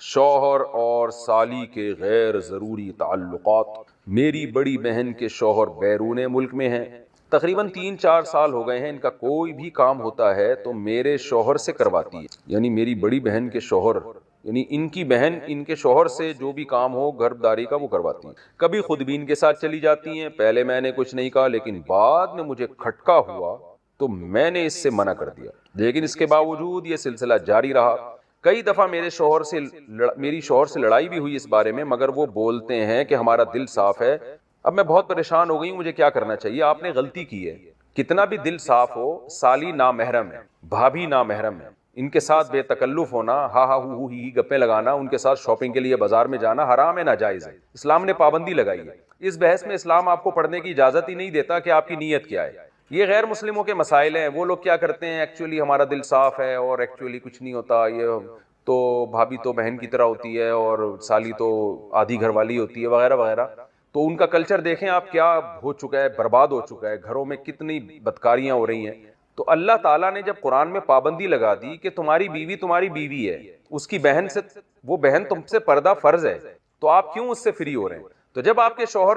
شوہر اور سالی کے غیر ضروری تعلقات۔ میری بڑی بہن کے شوہر بیرون ملک میں ہیں، تقریباً 3-4 سال ہو گئے ہیں، ان کا کوئی بھی کام ہوتا ہے تو میرے شوہر سے کرواتی ہے، یعنی میری بڑی بہن کے شوہر، یعنی ان کی بہن ان کے شوہر سے جو بھی کام ہو گھر داری کا وہ کرواتی ہیں۔ کبھی خود بھی ان کے ساتھ چلی جاتی ہیں، پہلے میں نے کچھ نہیں کہا لیکن بعد میں مجھے کھٹکا ہوا تو میں نے اس سے منع کر دیا، لیکن اس کے باوجود یہ سلسلہ جاری رہا۔ کئی دفعہ میری شوہر سے لڑائی بھی ہوئی اس بارے میں، مگر وہ بولتے ہیں کہ ہمارا دل صاف ہے۔ اب میں بہت پریشان ہو گئی ہوں، مجھے کیا کرنا چاہیے؟ آپ نے غلطی کی ہے، کتنا بھی دل صاف ہو، سالی نامحرم ہے، بھابھی نامحرم ہے، ان کے ساتھ بے تکلف ہونا، ہا ہا ہو ہی گپیں لگانا، ان کے ساتھ شاپنگ کے لیے بازار میں جانا حرام ہے، ناجائز ہے، اسلام نے پابندی لگائی ہے۔ اس بحث میں اسلام آپ کو پڑھنے کی اجازت ہی نہیں دیتا کہ آپ کی نیت کیا ہے۔ یہ غیر مسلموں کے مسائل ہیں، وہ لوگ کیا کرتے ہیں، ایکچولی ہمارا دل صاف ہے اور ایکچولی کچھ نہیں ہوتا، یہ تو بھابھی تو بہن کی طرح ہوتی ہے اور سالی تو آدھی گھر والی ہوتی ہے وغیرہ وغیرہ۔ تو ان کا کلچر دیکھیں آپ کیا ہو چکا ہے، برباد ہو چکا ہے، گھروں میں کتنی بدکاریاں ہو رہی ہیں۔ تو اللہ تعالیٰ نے جب قرآن میں پابندی لگا دی کہ تمہاری بیوی ہے، اس کی بہن سے، وہ بہن تم سے پردہ فرض ہے، تو آپ کیوں اس سے فری ہو رہے ہیں؟ تو جب آپ کے شوہر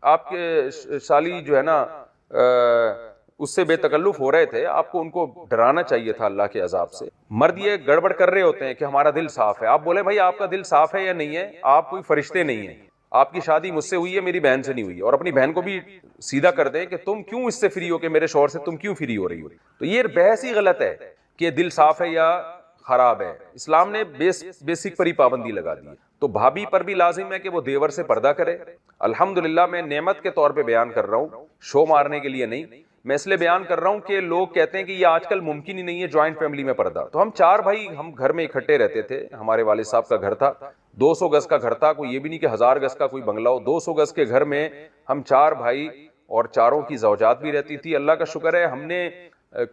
آپ کے سالی جو ہے نا اس سے بے تکلف ہو رہے تھے، آپ کو ان کو ڈرانا چاہیے تھا اللہ کے عذاب سے۔ مرد یہ گڑبڑ کر رہے ہوتے ہیں کہ ہمارا دل صاف ہے، آپ بولے بھائی آپ کا دل صاف ہے یا نہیں ہے؟ آپ کوئی فرشتے نہیں ہیں، آپ کی شادی مجھ سے ہوئی ہے، میری بہن سے نہیں ہوئی، اور اپنی بہن کو بھی سیدھا کر دیں کہ تم کیوں اس سے فری ہو، کہ میرے شوہر سے تم کیوں فری ہو رہی ہو۔ تو یہ بحث ہی غلط ہے کہ دل صاف ہے یا خراب ہے، اسلام نے بیسک پر ہی پابندی لگا دی ہے۔ تو بھابھی پر بھی لازم ہے کہ وہ دیور سے پردہ کرے۔ الحمدللہ میں نعمت کے طور پہ بیان کر رہا ہوں، شو مارنے کے لیے نہیں، میں اس لیے بیان کر رہا ہوں کہ لوگ کہتے ہیں کہ یہ آج کل ممکن ہی نہیں ہے جوائنٹ فیملی میں پردہ۔ تو ہم 4 بھائی ہم گھر میں اکٹھے رہتے تھے، ہمارے والد صاحب کا گھر تھا، 200 گز کا گھر تھا، کوئی یہ بھی نہیں کہ 1000 گز کا کوئی بنگلہ ہو، 200 گز کے گھر میں ہم 4 بھائی اور چاروں کی زوجات بھی رہتی تھی۔ اللہ کا شکر ہے ہم نے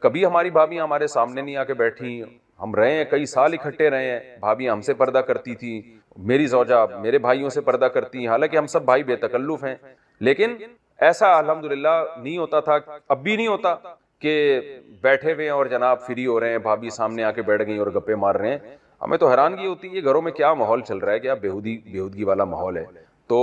کبھی ہماری بھابیاں ہمارے سامنے نہیں آ کے بیٹھی، ہم رہے ہیں کئی سال اکٹھے رہے ہیں، بھابیاں ہم سے پردہ کرتی تھی، میری زوجہ میرے بھائیوں سے پردہ کرتی ہیں، حالانکہ ہم سب بھائی بے تکلف ہیں، لیکن ایسا الحمدللہ نہیں ہوتا تھا، اب بھی نہیں ہوتا کہ بیٹھے ہوئے ہیں اور جناب فری ہو رہے ہیں، بھابھی سامنے آ کے بیٹھ گئی اور گپے مار رہے ہیں۔ ہمیں تو حیرانگی ہوتی ہے گھروں میں کیا ماحول چل رہا ہے، کیا بیہودگی والا ماحول ہے۔ تو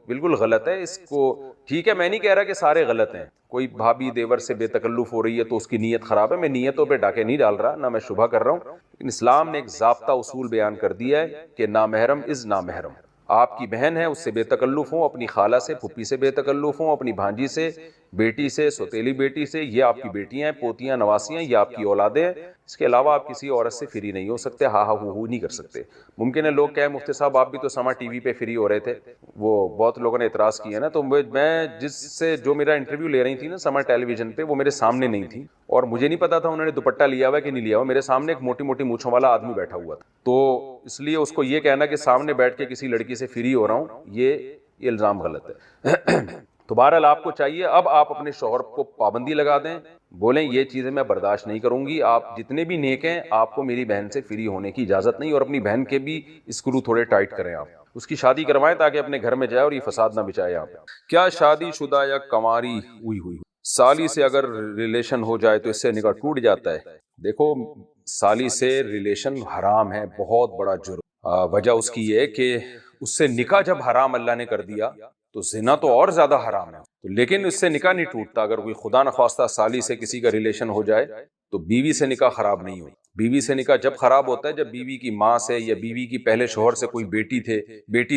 بالکل غلط ہے، اس کو ٹھیک ہے، میں نہیں کہہ رہا کہ سارے غلط ہیں، کوئی بھابھی دیور سے بے تکلف ہو رہی ہے تو اس کی نیت خراب ہے، میں نیتوں پہ ڈاکے نہیں ڈال رہا، نہ میں شبہ کر رہا ہوں، لیکن اسلام نے ایک ضابطہ اصول بیان کر دیا ہے کہ نامحرم از نامحرم۔ آپ کی بہن ہے اس سے بے تکلف ہوں، اپنی خالہ سے پھپھی سے بے تکلف ہوں، اپنی بھانجی سے، بیٹی سے، سوتیلی بیٹی سے، یہ آپ کی بیٹیاں ہیں، پوتیاں، نواسیاں، یہ آپ کی اولادیں ہیں، اس کے علاوہ آپ کسی عورت سے فری نہیں ہو سکتے، ہا ہا ہو نہیں کر سکتے۔ ممکن ہے لوگ کہیں مفتی صاحب آپ بھی تو سما ٹی وی پہ فری ہو رہے تھے، وہ بہت لوگوں نے اعتراض کیا نا، تو میں جس سے جو میرا انٹرویو لے رہی تھی نا سما ٹیلی ویژن پہ، وہ میرے سامنے نہیں تھی اور مجھے نہیں پتا تھا انہوں نے دوپٹہ لیا ہوا کہ نہیں لیا ہوا، میرے سامنے ایک موٹی موٹی مونچھوں والا آدمی بیٹھا ہوا تھا، تو اس لیے اس کو یہ کہنا کہ سامنے بیٹھ کے کسی لڑکی سے فری ہو رہا ہوں، یہ الزام غلط ہے۔ تو بہرحال آپ کو چاہیے اب آپ اپنے شوہر کو پابندی لگا دیں، بولیں یہ چیزیں میں برداشت نہیں کروں گی، آپ جتنے بھی نیک ہیں آپ کو میری بہن سے فری ہونے کی اجازت نہیں، اور اپنی بہن کے بھی اسکرو تھوڑے ٹائٹ کریں، آپ اس کی شادی کروائیں تاکہ اپنے گھر میں جائے اور یہ فساد نہ بچائے۔ آپ کیا شادی شدہ یا کنواری ہوئی سالی سے اگر ریلیشن ہو جائے تو اس سے نکاح ٹوٹ جاتا ہے؟ دیکھو سالی سے ریلیشن حرام ہے، بہت بڑا جرم، وجہ اس کی یہ ہے کہ اس سے نکاح جب حرام اللہ نے کر دیا تو زنا تو اور زیادہ حرام ہے، لیکن اس سے نکاح نہیں ٹوٹتا۔ اگر کوئی خدا نخواستہ سالی سے کسی کا ریلیشن ہو جائے تو بیوی سے نکاح خراب نہیں ہوتا۔ بیوی سے نکاح جب خراب ہوتا ہے جب بیوی کی ماں سے یا بیوی کی پہلے شوہر سے کوئی بیٹی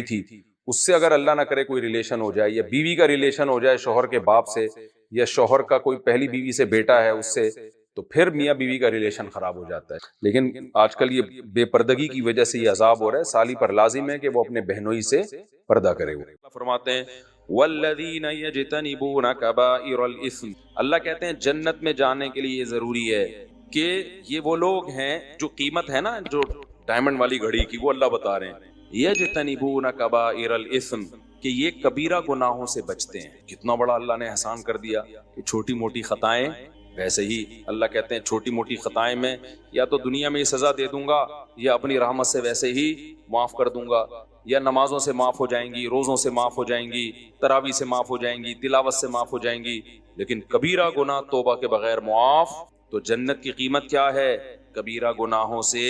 تھی، اس سے اگر اللہ نہ کرے کوئی ریلیشن ہو جائے، یا بیوی کا ریلیشن ہو جائے شوہر کے باپ سے، یا شوہر کا کوئی پہلی بیوی سے بیٹا ہے اس سے، تو پھر میاں بیوی کا ریلیشن خراب ہو جاتا ہے۔ لیکن آج کل یہ بے پردگی کی وجہ سے یہ عذاب ہو رہا ہے، سالی پر لازم ہے کہ وہ اپنے بہنوئی سے پردہ کرے۔ وہ فرماتے ہیں والذین یجتنبون کبائر الاثم، اللہ کہتے ہیں جنت میں جانے کے لیے یہ ضروری ہے کہ یہ وہ لوگ ہیں جو قیمت ہے نا جو ڈائمنڈ والی گھڑی کی، وہ اللہ بتا رہے ہیں یجتنبون کبائر الاثم، کہ یہ کبیرہ گناہوں سے بچتے ہیں۔ کتنا بڑا اللہ نے احسان کر دیا کہ چھوٹی موٹی خطائیں، ویسے ہی اللہ کہتے ہیں چھوٹی موٹی خطائیں میں یا تو دنیا میں یہ سزا دے دوں گا یا اپنی رحمت سے ویسے ہی معاف کر دوں گا، یا نمازوں سے معاف ہو جائیں گی، روزوں سے معاف ہو جائیں گی، تراویح سے معاف ہو جائیں گی، تلاوت سے معاف ہو جائیں گی، لیکن کبیرہ گناہ توبہ کے بغیر معاف۔ تو جنت کی قیمت کیا ہے؟ کبیرہ گناہوں سے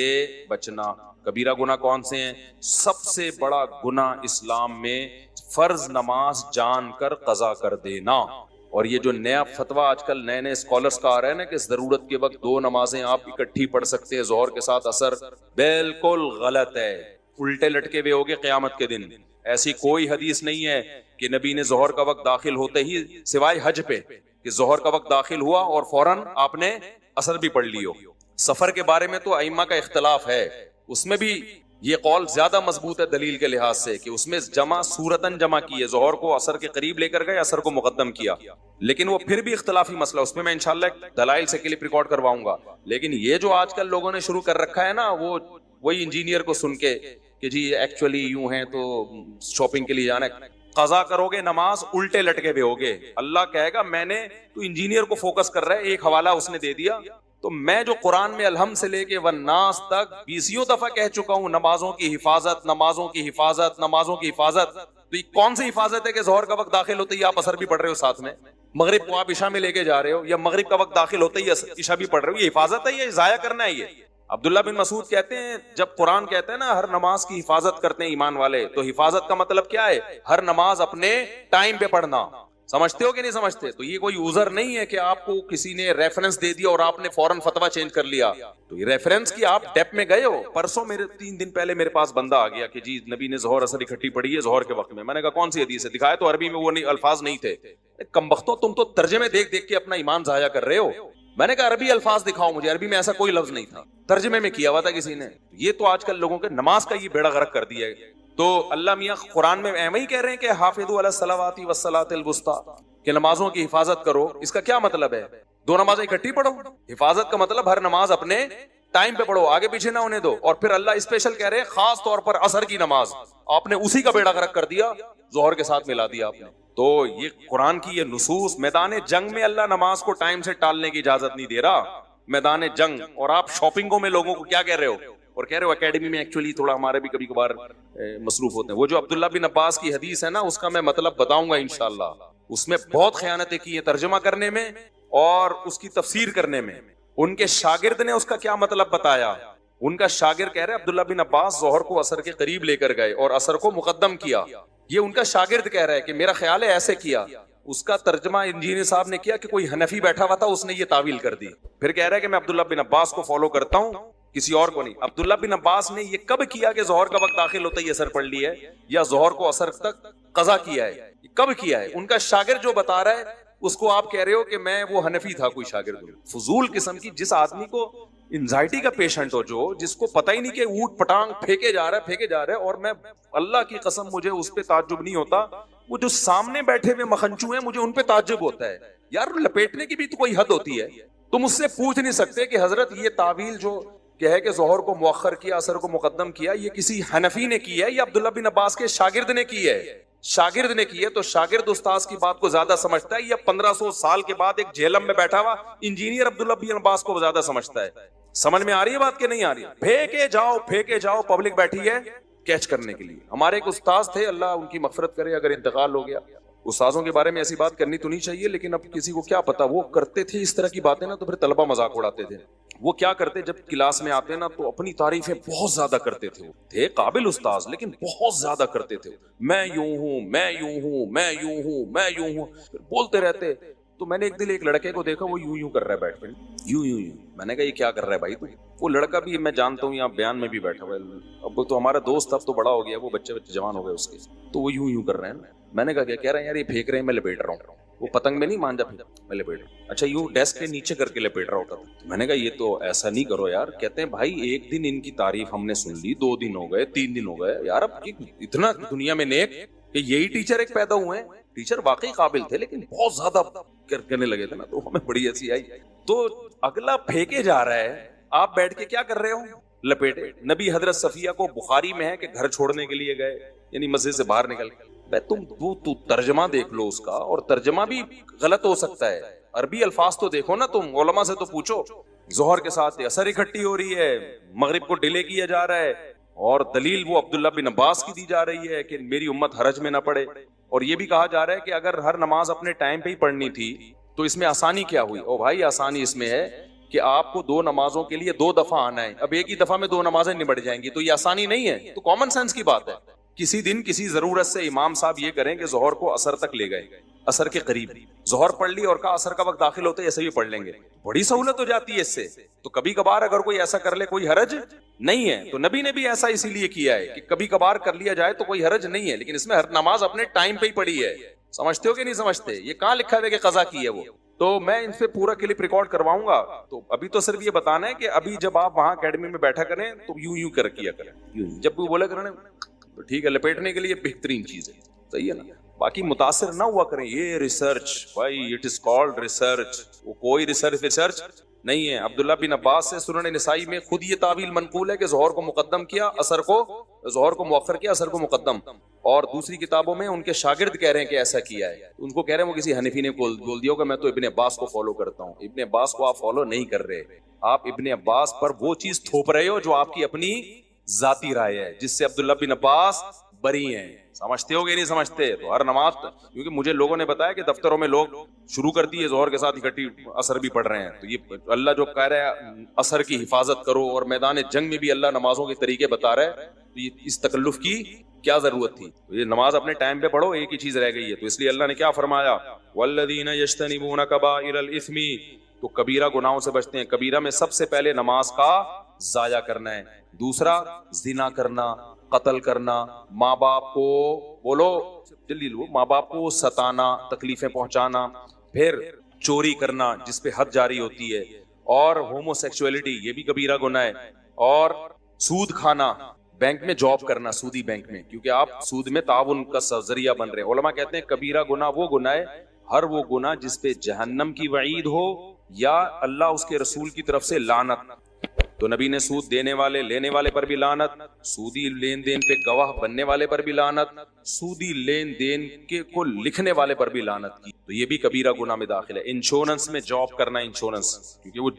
بچنا، کبیرہ گناہ کون سے ہیں؟ سب سے بڑا گناہ اسلام میں فرض نماز جان کر قضا کر دینا. اور یہ جو نیا فتویٰ آج کل نئے اسکالرز کا آ رہا ہے نا کہ ضرورت کے وقت 2 نمازیں آپ اکٹھی پڑھ سکتے ہیں ظہر کے ساتھ عصر، بالکل غلط ہے. الٹے لٹکے ہوئے ہوگے قیامت کے دن. ایسی کوئی حدیث نہیں ہے کہ نبی نے ظہر کا وقت داخل ہوتے ہی، سوائے حج پہ، کہ ظہر کا وقت داخل ہوا اور فوراً آپ نے عصر بھی پڑھ لی ہو. سفر کے بارے میں تو ائمہ کا اختلاف ہے، اس میں بھی یہ قول زیادہ مضبوط ہے دلیل کے لحاظ سے کہ اس میں جمع صورتاً جمع کی ہے، ظہر کو عصر کے قریب لے کر گئے، عصر کو مقدم کیا. لیکن وہ پھر بھی اختلافی مسئلہ، اس میں میں انشاءاللہ دلائل سے کلپ ریکارڈ کرواؤں گا. لیکن یہ جو آج کل لوگوں نے شروع کر رکھا ہے نا، وہ وہی انجینئر کو سن کے کہ جی ایکچولی یوں ہیں تو شاپنگ کے لیے جانا ہے، قضا کرو گے نماز الٹے لٹکے ہوئے ہوگے. اللہ کہے گا میں نے، تو انجینئر کو فوکس کر رہا ہے، ایک حوالہ اس نے دے دیا، تو میں جو قرآن میں الحمد سے لے کے والناس تک 20 دفعہ کہہ چکا ہوں نمازوں کی حفاظت، نمازوں کی حفاظت، نمازوں کی حفاظت. تو یہ کون سی حفاظت ہے کہ ظہر کا وقت داخل ہوتے ہی آپ عصر بھی پڑھ رہے ہو ساتھ میں، مغرب کو آپ عشاء میں لے کے جا رہے ہو، یا مغرب کا وقت داخل ہوتے ہی عشاء بھی پڑھ رہے ہو؟ یہ حفاظت ہے، یہ ضائع کرنا ہے. یہ عبداللہ بن مسعود کہتے ہیں جب قرآن کہتے ہیں نا ہر نماز کی حفاظت کرتے ہیں ایمان والے، تو حفاظت کا مطلب کیا ہے؟ ہر نماز اپنے ٹائم پہ پڑھنا. سمجھتے ہو کہ نہیں سمجھتے؟ تو یہ کوئی عذر نہیں ہے کہ آپ کو کسی نے ریفرنس دے دیا اور آپ نے فوراً فتویٰ چینج کر لیا. تو یہ ریفرنس کی آپ ڈیپ میں گئے ہو. پرسوں 3 دن پہلے میرے پاس بندہ آ گیا کہ جی نبی نے ظہر عصر اکٹھی پڑھی ہے ظہر کے وقت میں. میں نے کہا کون سی حدیث ہے؟ دکھایا تو عربی میں وہ الفاظ نہیں تھے. کمبختوں، تم تو ترجمے دیکھ دیکھ کے اپنا ایمان ضائع کر رہے ہو. میں نے کہا عربی الفاظ دکھاؤ مجھے، عربی میں ایسا کوئی لفظ نہیں تھا، ترجمے میں کیا ہوا تھا کسی نے. یہ تو آج کل لوگوں کے نماز کا یہ بیڑا غرق کر دیا ہے. تو اللہ میاں قرآن میں ایویں ہی کہہ رہے ہیں کہ حافظوا علی الصلوات والصلاۃ الوسطیٰ، کہ نمازوں کی حفاظت کرو. اس کا کیا مطلب ہے؟ 2 نمازیں اکٹھی پڑھو؟ حفاظت کا مطلب ہر نماز اپنے ٹائم پہ پڑھو، آگے پیچھے نہ ہونے دو. اور پھر اللہ اسپیشل کہہ رہے ہیں خاص طور پر عصر کی نماز آپ نے اسی کا بیڑا غرق کر دیا، ظہر کے ساتھ ملا دیا آپ نے. تو یہ قرآن کی یہ نصوص، میدان جنگ میں اللہ نماز کو ٹائم سے ٹالنے کی اجازت نہیں دے رہا، میدان جنگ. اور آپ شاپنگوں میں لوگوں کو کیا کہہ رہے ہو؟ اور کہہ رہے ہو اکیڈمی میں ایکچولی تھوڑا ہمارے بھی کبھی کبھار مصروف ہوتے ہیں. وہ جو عبداللہ بن عباس کی حدیث ہے نا، اس کا میں مطلب بتاؤں گا انشاءاللہ. اس میں بہت خیانتیں کی ہیں ترجمہ کرنے میں اور اس کی تفسیر کرنے میں. ان کے شاگرد نے اس کا کیا مطلب بتایا. ان کا شاگرد کہہ رہے عبداللہ بن عباس ظہر کو عصر کے قریب لے کر گئے اور عصر کو مقدم کیا. یہ ان کا شاگرد کہہ رہا ہے کہ میرا خیال ہے ایسے کیا. اس کا ترجمہ انجینئر صاحب نے کیا کہ کوئی حنفی بیٹھا ہوا تھا، اس نے یہ تعویل کر دی. پھر کہہ رہا ہے کہ میں عبداللہ بن عباس کو فالو کرتا ہوں، کسی اور کو نہیں. عبداللہ بن عباس نے یہ کب کیا کہ ظہر کا وقت داخل ہوتا ہی عصر پڑھ لی ہے، یا ظہر کو عصر تک قضا کیا ہے؟ کب کیا ہے؟ ان کا شاگرد جو بتا رہا ہے اس کو آپ کہہ رہے ہو کہ میں وہ حنفی تھا کوئی شاگرد. فضول قسم کی. جس آدمی کو انزائٹی کا پیشنٹ ہو، جس کو پتہ ہی نہیں کہ اونٹ پٹانگ پھینکے جا رہا ہے، اور میں اللہ کی قسم مجھے اس پہ تعجب نہیں ہوتا، وہ جو سامنے بیٹھے ہوئے مخنچو ہیں مجھے ان پہ تعجب ہوتا ہے. یار لپیٹنے کی بھی تو کوئی حد ہوتی ہے. تم اس سے پوچھ نہیں سکتے کہ حضرت یہ تعویل جو کہ ہے کہ ظہر کو مؤخر کیا عصر کو مقدم کیا، یہ کسی حنفی نے کی ہے یا عبداللہ بن عباس کے شاگرد نے کی ہے؟ شاگرد نے کی ہے. تو شاگرد استاذ کی بات کو زیادہ سمجھتا ہے یا 1500 سال کے بعد ایک جہلم میں بیٹھا ہوا انجینئر عبداللہ بن عباس کو زیادہ سمجھتا ہے؟ سمجھ میں آ رہی ہے بات کہ نہیں آ رہی؟ پھینکے جاؤ پبلک بیٹھی ہے کیچ کرنے کے لیے. ہمارے ایک استاذ تھے، اللہ ان کی مغفرت کرے اگر انتقال ہو گیا. استاذوں کے بارے میں ایسی بات کرنی تو نہیں چاہیے، لیکن اب کسی کو کیا پتا، وہ کرتے تھے اس طرح کی باتیں نا تو پھر طلبہ مذاق اڑاتے تھے. وہ کیا کرتے جب کلاس میں آتے نا تو اپنی تعریفیں بہت زیادہ کرتے تھے. وہ تھے قابل استاذ لیکن بہت زیادہ کرتے تھے. میں یوں ہوں، میں یوں ہوں، میں یوں ہوں، میں یوں ہوں، پھر بولتے رہتے. تو میں نے ایک دن ایک لڑکے کو دیکھا وہ یوں یوں کر رہا ہے بیٹھ پہ، یوں یوں یوں. میں نے کہا یہ کیا کر رہا ہے بھائی تو؟ وہ لڑکا بھی میں جانتا ہوں یہاں بیان میں بھی بیٹھا ہوا ہے، اب وہ تو ہمارا دوست اب تو بڑا ہو گیا، وہ بچے جوان ہو گئے اس کے، تو وہ یوں یوں کر رہے ہیں. میں نے کہا کیا کہہ رہے ہیں؟ یار یہ پھینک رہے ہیں، میں لپیٹ رہا ہوں. وہ پتنگ میں نہیں مانجا پھر میں لپیٹ رہا ہوں. اچھا یوں ڈیسک کے نیچے کر کے لپیٹ رہا ہوتا تھا. میں نے کہا یہ تو ایسا نہیں کرو یار. کہتے ہیں بھائی ایک دن ان کی تعریف ہم نے سن لی، 2 دن ہو گئے، 3 دن ہو گئے، یار اب اتنا دنیا میں نیک کہ یہی ٹیچر ایک پیدا ہوئے ہیں. ٹیچر واقعی قابل تھے لیکن بہت زیادہ کرنے لگے تھے نا، تو ہمیں بڑی ایسی آئی. تو اگلا پھینکے جا رہا ہے، آپ بیٹھ کے کیا کر رہے ہو؟ لپیٹے. نبی حضرت صفیہ کو بخاری میں ہے کہ گھر چھوڑنے کے لیے گئے، یعنی مسجد سے باہر نکل گئے. تم ترجمہ دیکھ لو اس کا، اور ترجمہ بھی غلط ہو سکتا ہے. عربی الفاظ تو دیکھو نا، تم علماء سے تو پوچھو. ظہر کے ساتھ عصر اکٹھی ہو رہی ہے، مغرب کو ڈیلے کیا جا رہا ہے، اور دلیل وہ عبداللہ بن عباس کی دی جا رہی ہے کہ میری امت حرج میں نہ پڑے. اور یہ بھی کہا جا رہا ہے کہ اگر ہر نماز اپنے ٹائم پہ ہی پڑھنی تھی تو اس میں آسانی کیا ہوئی؟ او بھائی آسانی اس میں ہے کہ آپ کو 2 نمازوں کے لیے 2 دفعہ آنا ہے، اب ایک ہی دفعہ میں 2 نمازیں نمٹ جائیں گی، تو یہ آسانی نہیں ہے، تو کامن سینس کی بات ہے۔ کسی دن کسی ضرورت سے امام صاحب یہ کریں کہ ظہر کو عصر تک لے گئے، عصر کے قریب ظہر پڑھ لی اور کہا عصر کا وقت داخل ہوتا ہے ایسے بھی پڑھ لیں گے، بڑی سہولت ہو جاتی ہے اس سے۔ تو کبھی کبھار اگر کوئی ایسا کر لے کوئی حرج نہیں ہے، تو نبی نے بھی ایسا اسی لیے کیا ہے کہ کبھی کبھار کر لیا جائے تو کوئی حرج نہیں ہے، لیکن اس میں ہر نماز اپنے ٹائم پہ ہی پڑھی ہے۔ سمجھتے ہو کہ نہیں سمجھتے؟ یہ کہاں لکھا ہے کہ قضا کی ہے وہ؟ تو میں ان سے پورا کلپ ریکارڈ کرواؤں گا، تو ابھی تو صرف یہ بتانا ہے کہ ابھی جب آپ وہاں اکیڈمی میں بیٹھا کریں تو یوں یوں کر کیا کریں، جب بھی بولا کریں تو ٹھیک ہے، لپیٹنے کے لیے بہترین چیز ہے، صحیح ہے نا؟ باقی متاثر نہ ہوا کریں، یہ ریسرچ بھائی اٹ از کالڈ ریسرچ، وہ کوئی ریسرچ نہیں ہے۔ عبداللہ بن عباس سے سنن نسائی میں خود یہ تعویل منقول ہے کہ ظہر کو مقدم کیا، ظہر کو مؤخر کیا، عصر کو مقدم، اور دوسری کتابوں میں ان کے شاگرد کہہ رہے ہیں کہ ایسا کیا ہے، ان کو کہہ رہے ہیں وہ کسی حنفی نے بول دیا ہوگا میں تو ابن عباس کو فالو کرتا ہوں۔ ابن عباس کو آپ فالو نہیں کر رہے، آپ ابن عباس پر وہ چیز تھوپ رہے ہو جو آپ کی اپنی ذاتی رائے ہے، جس سے عبداللہ بن عباس بری ہیں۔ سمجھتے ہو گے نہیں سمجھتے؟ تو ہر نماز، کیونکہ مجھے لوگوں نے بتایا کہ دفتروں میں لوگ شروع کر دیے ظہر کے ساتھ اکٹھی عصر بھی پڑھ رہے ہیں، تو یہ اللہ جو کہہ رہا ہے عصر کی حفاظت کرو، اور میدان جنگ میں بھی اللہ نمازوں کے طریقے بتا رہا ہے، تو یہ اس تکلف کی کیا ضرورت تھی؟ یہ نماز اپنے ٹائم پہ پڑھو، ایک ہی چیز رہ گئی ہے۔ تو اس لیے اللہ نے کیا فرمایا؟ والذین یجتنبون کبائر الاثم، تو کبیرہ گناہوں سے بچتے ہیں۔ کبیرہ میں سب سے پہلے نماز کا ضائع کرنا ہے، دوسرا زنا کرنا، قتل کرنا، ماں باپ کو بولو جلدی لو، ماں باپ کو ستانا، تکلیفیں پہنچانا، پھر چوری کرنا جس پہ حد جاری ہوتی ہے، اور ہومو سیکسولیٹی یہ بھی کبیرہ گناہ ہے، اور سود کھانا، بینک میں جاب کرنا سودی بینک میں، کیونکہ آپ سود میں تعاون کا ذریعہ بن رہے ہیں۔ علماء کہتے ہیں کبیرہ گناہ وہ گناہ ہے، ہر وہ گناہ جس پہ جہنم کی وعید ہو یا اللہ اس کے رسول کی طرف سے لعنت۔ تو نبی نے سود دینے والے لینے والے پر بھی لعنت، سودی لین دین پہ گواہ بننے والے پر بھی لعنت، سودی لین دین کے کو لکھنے والے پر بھی لعنت کی، تو یہ بھی کبیرہ گناہ میں داخل ہے۔ انشورنس میں جاب کرنا، انشورنس کیونکہ وہ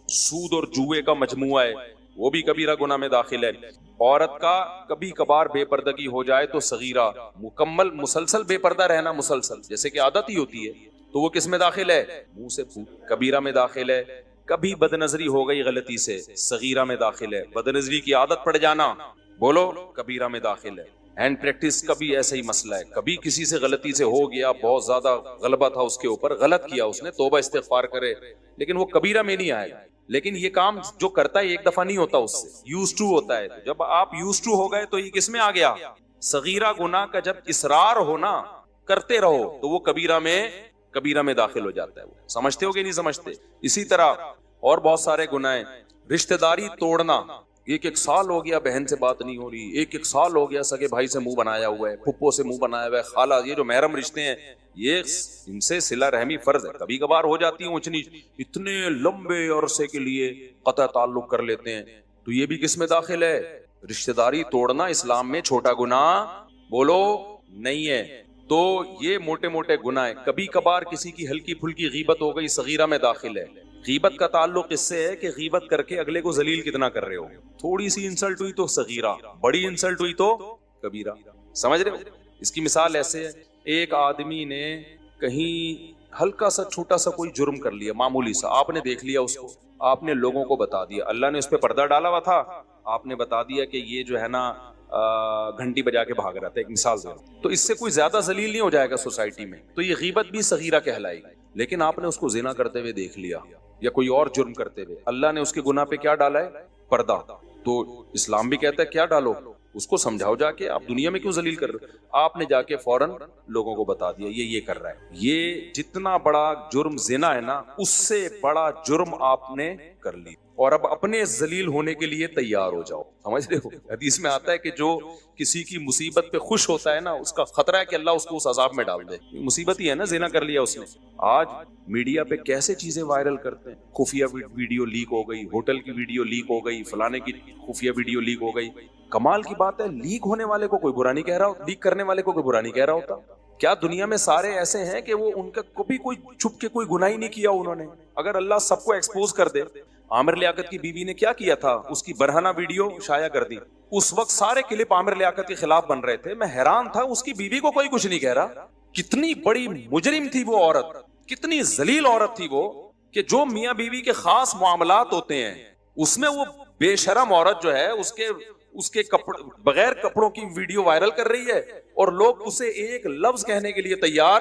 سود اور جوئے کا مجموعہ ہے، وہ بھی کبیرہ گناہ میں داخل ہے۔ عورت کا کبھی کبھار بے پردگی ہو جائے تو صغیرہ، مکمل مسلسل بے پردہ رہنا، مسلسل جیسے کہ عادت ہی ہوتی ہے، تو وہ کس میں داخل ہے؟ منہ سے کبیرہ میں داخل ہے۔ کبھی بد نظری ہو گئی غلطی سے، صغیرہ میں داخل ہے۔ بد نظری کی عادت پڑ جانا، بولو کبیرہ میں داخل ہے۔ ہینڈ پریکٹس کا بھی ایسا ہی مسئلہ ہے، کبھی کسی سے غلطی سے ہو گیا، بہت زیادہ غلبہ تھا اس کے اوپر، غلط کیا اس نے، توبہ استغفار کرے، لیکن وہ کبیرہ میں نہیں آئے گا۔ لیکن یہ کام جو کرتا ہے ایک دفعہ نہیں ہوتا، اس سے یوز ٹو ہوتا ہے۔ جب آپ یوز ٹو ہو گئے تو یہ کس میں آ گیا؟ صغیرہ گناہ کا جب اصرار ہونا، کرتے رہو، تو وہ کبیرہ میں داخل ہو جاتا ہے۔ وہ سمجھتے ہو کہ نہیں سمجھتے؟ اسی طرح اور بہت سارے گناہ ہیں۔ رشتہ داری توڑنا، ایک سال ہو گیا بہن سے بات نہیں ہو رہی، ایک سال ہو گیا سگے بھائی سے منہ بنایا ہوا ہے، پھپھو سے منہ بنایا ہوا ہے، خالہ، یہ جو محرم رشتے ہیں یہ ان سے صلہ رحمی فرض ہے۔ کبھی کبھار ہو جاتی ہے اونچ نیچ، اتنے لمبے عرصے کے لیے قطع تعلق کر لیتے ہیں، تو یہ بھی کس میں داخل ہے؟ رشتہ داری توڑنا اسلام میں چھوٹا گناہ بولو نہیں ہے۔ تو یہ موٹے موٹے گناہ ہیں۔ کبھی کبھار کسی کی ہلکی پھلکی غیبت ہو گئی، صغیرہ میں داخل ہے۔ غیبت کا تعلق اس سے ہے کہ غیبت کر کے اگلے کو ذلیل کتنا کر رہے ہو، تھوڑی سی انسلٹ ہوئی تو صغیرہ، بڑی انسلٹ ہوئی تو کبیرہ، سمجھ رہے ہو؟ اس کی مثال ایسے ہے، ایک آدمی نے کہیں ہلکا سا چھوٹا سا کوئی جرم کر لیا، معمولی سا، آپ نے دیکھ لیا اس کو، آپ نے لوگوں کو بتا دیا، اللہ نے اس پہ پردہ ڈالا ہوا تھا، آپ نے بتا دیا کہ یہ جو ہے نا گھنٹی بجا کے بھاگ رہا تھا، ایک مثال دے، تو اس سے کوئی زیادہ ذلیل نہیں ہو جائے گا سوسائٹی میں، تو یہ غیبت بھی صغیرہ کہلائے گی۔ لیکن آپ نے اس کو زنا کرتے ہوئے دیکھ لیا یا کوئی اور جرم کرتے ہوئے، اللہ نے اس کے گناہ پہ کیا ڈالا ہے؟ پردہ۔ تو اسلام بھی کہتا ہے کیا ڈالو؟ اس کو سمجھاؤ جا کے، آپ دنیا میں کیوں ذلیل کر رہے ہو؟ آپ نے جا کے فوراً لوگوں کو بتا دیا یہ کر رہا ہے۔ یہ جتنا بڑا جرم زنا ہے نا، اس سے بڑا جرم آپ نے کر لی، اور اب اپنے ذلیل ہونے کے لیے تیار ہو جاؤ، سمجھ رہے ہو؟ حدیث میں آتا ہے کہ جو کسی کی مصیبت پہ خوش ہوتا ہے نا، اس کا خطرہ ہے کہ اللہ اس کو اس عذاب میں ڈال دے۔ مصیبت ہی ہے نا، زنا کر لیا اس نے۔ آج میڈیا پہ کیسے چیزیں وائرل کرتے ہیں، خفیہ ویڈیو لیک ہو گئی، ہوٹل کی ویڈیو لیک ہو گئی، فلانے کی خفیہ ویڈیو لیک ہو گئی۔ کمال کی بات ہے، لیک ہونے والے کو کوئی برا نہیں کہہ رہا، لیک کرنے والے کو کوئی برا نہیں کہہ رہا ہوتا۔ کیا دنیا میں سارے ایسے ہیں کہ وہ ان کا کبھی کوئی چھپ کے کوئی گناہ ہی نہیں کیا انہوں نے؟ اگر اللہ سب کو ایکسپوز کر دے، عامر لیاقت کی بیوی نے کیا کیا تھا، اس کی برہنہ ویڈیو شائع کر دی، اس وقت سارے کلپ عامر لیاقت کے خلاف بن رہے تھے، میں حیران تھا، اس کی بیوی کو کوئی کچھ نہیں کہہ رہا۔ کتنی بڑی مجرم تھی وہ عورت، کتنی ذلیل عورت تھی وہ، کہ جو میاں بیوی کے خاص معاملات ہوتے ہیں اس میں وہ بے شرم عورت جو ہے اس کے بغیر کپڑوں کی ویڈیو وائرل کر رہی ہے اور لوگ اسے ایک لفظ کہنے کے لیے تیار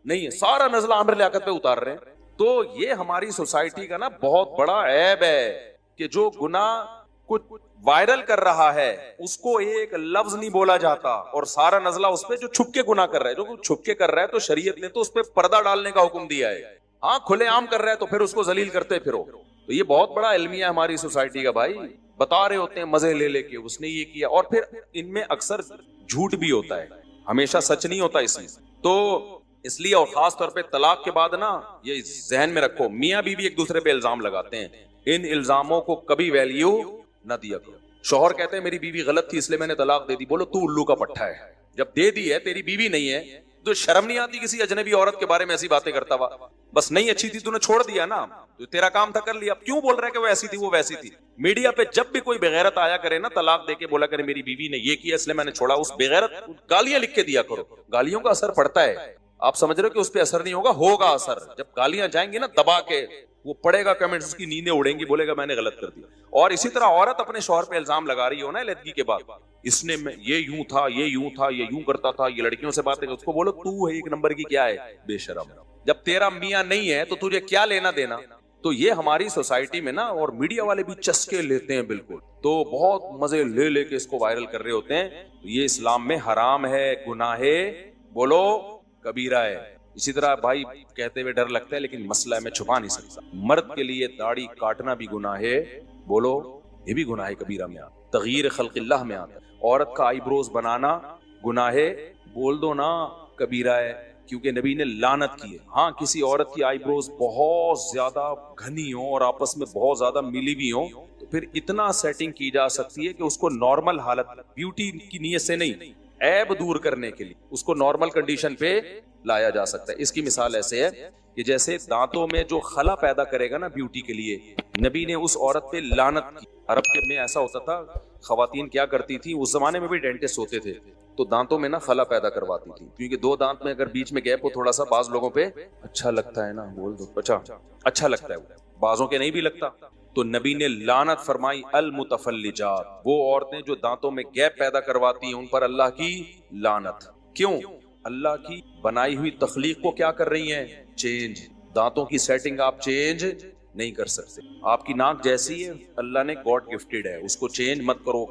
نہیں ہے, سارا نزلہ عامر لیاقت پہ اتار رہے ہیں. تو یہ ہماری سوسائٹی کا نا بہت بڑا عیب ہے کہ جو گناہ کچھ وائرل کر رہا ہے اس کو ایک لفظ نہیں بولا جاتا اور سارا نزلہ اس پہ جو چھپ کے گناہ کر رہا ہے, جو چھپ کے کر رہا ہے تو شریعت نے تو اس پہ پردہ ڈالنے کا حکم دیا ہے. ہاں کھلے عام کر رہا ہے تو پھر اس کو ذلیل کرتے پھرو. تو یہ بہت بڑا المیہ ہے ہماری سوسائٹی کا بھائی, بتا رہے ہوتے ہیں مزے لے لے کے اس نے یہ کیا, اور پھر ان میں اکثر جھوٹ بھی ہوتا ہے, ہمیشہ سچ نہیں ہوتا اس میں. تو اس لیے اور خاص طور پہ طلاق کے بعد نا یہ ذہن میں رکھو, میاں بیوی ایک دوسرے پہ الزام لگاتے ہیں, ان الزاموں کو کبھی ویلیو نہ دیا کرو. شوہر کہتے ہیں میری بیوی غلط تھی اس لیے میں نے طلاق دے دی, بولو تو الو کا پٹھا ہے, جب دے دی ہے تیری بیوی نہیں ہے تو شرم نہیں آتی کسی اجنبی عورت کے بارے میں ایسی باتیں کرتا ہوا؟ بس نہیں اچھی تھی تو نے چھوڑ دیا نا, تو تیرا کام تھا کر لیا, اب کیوں بول رہا ہے کہ وہ ایسی تھی وہ ویسی تھی؟ میڈیا پہ جب بھی کوئی بغیرت آیا کرے نا طلاق دے کے بولا کرے میری بیوی نے یہ کیا اس لیے میں نے چھوڑا, اس بغیرت گالیاں لکھ کے دیا کرو. گالیوں کا اثر پڑتا ہے, آپ سمجھ رہے ہو کہ اس پہ اثر نہیں ہوگا, ہوگا اثر. جب گالیاں جائیں گی نا دبا کے, وہ پڑھے گا کمنٹس, اس کی نیندیں اڑیں گی, بولے گا میں نے غلط کر دیا. اور اسی طرح عورت اپنے شوہر پہ الزام لگا رہی ہو نا علیحدگی کے بعد, اس نے یہ یوں تھا, یہ یوں تھا, یہ یوں کرتا تھا, یہ لڑکیوں سے باتیں, اس کو بولو تو ایک نمبر کی کیا ہے, بے شرم. جب تیرا میاں نہیں ہے تو تجھے کیا لینا دینا؟ تو یہ ہماری سوسائٹی میں نا, اور میڈیا والے بھی چسکے لیتے ہیں بالکل, تو بہت مزے لے لے کے اس کو وائرل کر رہے ہوتے ہیں. تو یہ اسلام میں حرام ہے, گناہ بولو کبیرہ ہے. اسی طرح بھائی کہتے ہوئے ڈر لگتا ہے لیکن مسئلہ ہے میں چھپا نہیں سکتا, مرد کے لیے داڑھی کاٹنا بھی گناہ ہے, بولو یہ بھی گناہ کبیرہ میں آتا, تغییر خلق اللہ میں آتا. عورت کا آئی بروز بنانا گناہ ہے, بول دو نا کبیرہ ہے, کیونکہ نبی نے لعنت کی ہے. ہاں کسی عورت کی آئی بروز بہت زیادہ گھنی ہو اور آپس میں بہت زیادہ ملی بھی ہو تو پھر اتنا سیٹنگ کی جا سکتی ہے کہ اس کو نارمل حالت, بیوٹی کی نیت سے نہیں, عیب دور کرنے کے لیے اس کو نارمل کنڈیشن پہ لایا جا سکتا ہے. اس کی مثال ایسے ہے کہ جیسے دانتوں میں جو خلا پیدا کرے گا نا بیوٹی کے لیے, نبی نے اس عورت پہ لعنت کی. عرب کے میں ایسا ہوتا تھا, خواتین کیا کرتی تھی, اس زمانے میں بھی ڈینٹسٹ ہوتے تھے تو دانتوں میں نا خلا پیدا کرواتی تھی, کیونکہ دو دانت میں اگر بیچ میں گیپ ہو تھوڑا سا, بعض لوگوں پہ اچھا لگتا ہے نا, بول دو اچھا لگتا ہے, بعضوں کے نہیں بھی لگتا. تو نبی نے لعنت فرمائی, المتفلجات, وہ عورتیں جو دانتوں میں گیپ پیدا کرواتی ہیں ان پر اللہ کی لعنت. کیوں؟ اللہ کی بنائی ہوئی تخلیق کو کیا کر رہی ہیں, چینج. دانتوں کی سیٹنگ آپ چینج نہیں کر سکتے. آپ کی ناک جیسی ہے اللہ نے گاڈ گفٹڈ ہے, اس کو چینج مت کرو.